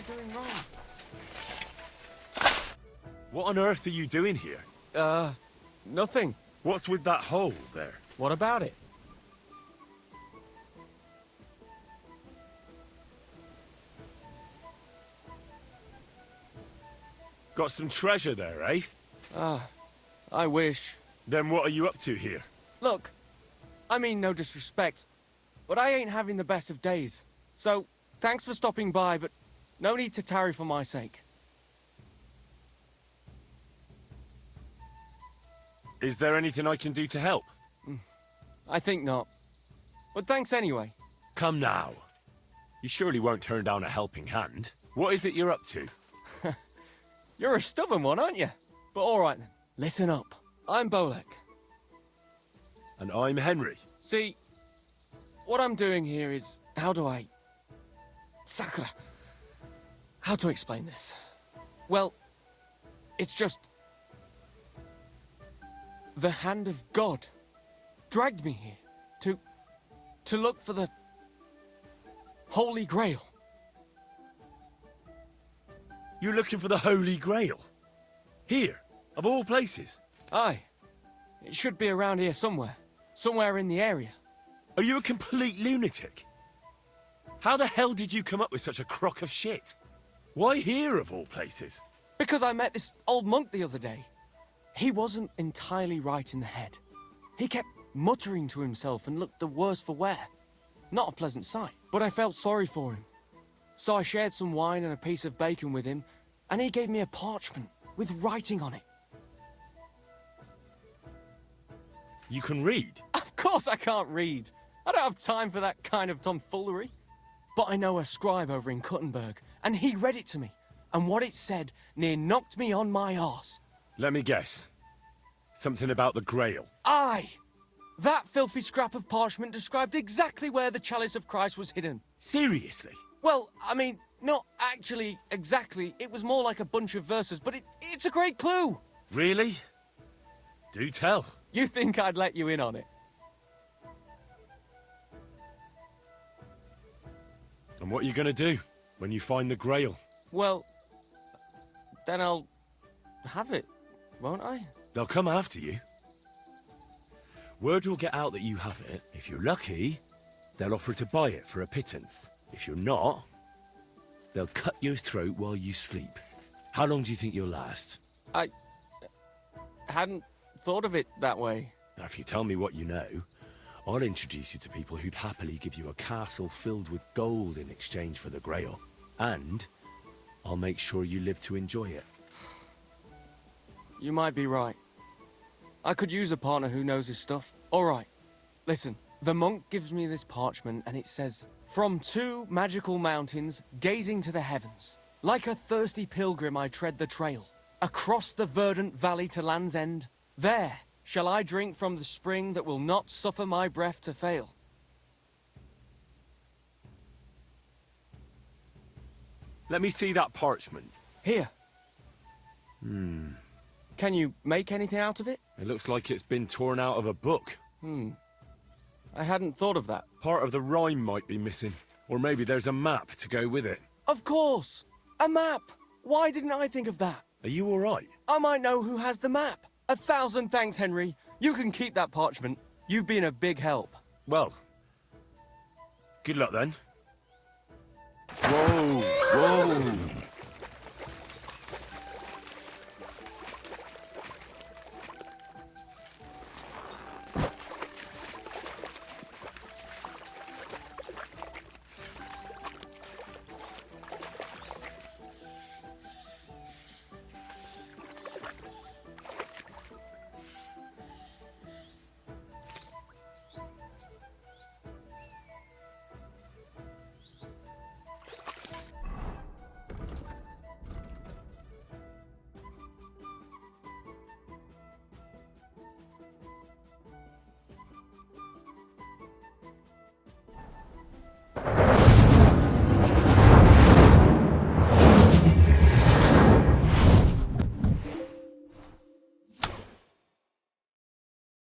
doing wrong? What on earth are you doing here? Nothing. What's with that hole there? What about it? Got some treasure there, eh? I wish. Then what are you up to here? Look, I mean no disrespect, but I ain't having the best of days. So, thanks for stopping by, but no need to tarry for my sake. Is there anything I can do to help? I think not. But thanks anyway. Come now. You surely won't turn down a helping hand. What is it you're up to? You're a stubborn one, aren't you? But alright then, listen up. I'm Bolek. And I'm Henry. See, what I'm doing here is, Sakura. How to explain this? Well, it's just... the hand of God dragged me here to look for the Holy Grail. You're looking for the Holy Grail? Here, of all places? Aye. It should be around here somewhere. Somewhere in the area. Are you a complete lunatic? How the hell did you come up with such a crock of shit? Why here, of all places? Because I met this old monk the other day. He wasn't entirely right in the head. He kept muttering to himself and looked the worse for wear. Not a pleasant sight, but I felt sorry for him. So I shared some wine and a piece of bacon with him, and he gave me a parchment with writing on it. You can read? Of course I can't read. I don't have time for that kind of tomfoolery. But I know a scribe over in Kuttenberg, and he read it to me. And what it said near knocked me on my arse. Let me guess. Something about the Grail. Aye! That filthy scrap of parchment described exactly where the chalice of Christ was hidden. Seriously? Well, I mean, not actually exactly. It was more like a bunch of verses, but it's a great clue. Really? Do tell. You think I'd let you in on it? And what are you gonna do when you find the Grail? Well, then I'll have it, won't I? They'll come after you. Word will get out that you have it. If you're lucky, they'll offer to buy it for a pittance. If you're not, they'll cut your throat while you sleep. How long do you think you'll last? I hadn't thought of it that way. Now, if you tell me what you know, I'll introduce you to people who'd happily give you a castle filled with gold in exchange for the Grail. And I'll make sure you live to enjoy it. You might be right. I could use a partner who knows his stuff. All right, listen. The monk gives me this parchment and it says, "From 2 magical mountains, gazing to the heavens. Like a thirsty pilgrim I tread the trail. Across the verdant valley to Land's End. There shall I drink from the spring that will not suffer my breath to fail." Let me see that parchment. Here. Can you make anything out of it? It looks like it's been torn out of a book. I hadn't thought of that. Part of the rhyme might be missing. Or maybe there's a map to go with it. Of course! A map! Why didn't I think of that? Are you alright? I might know who has the map. 1,000 thanks, Henry. You can keep that parchment. You've been a big help. Well, good luck then. Whoa, whoa.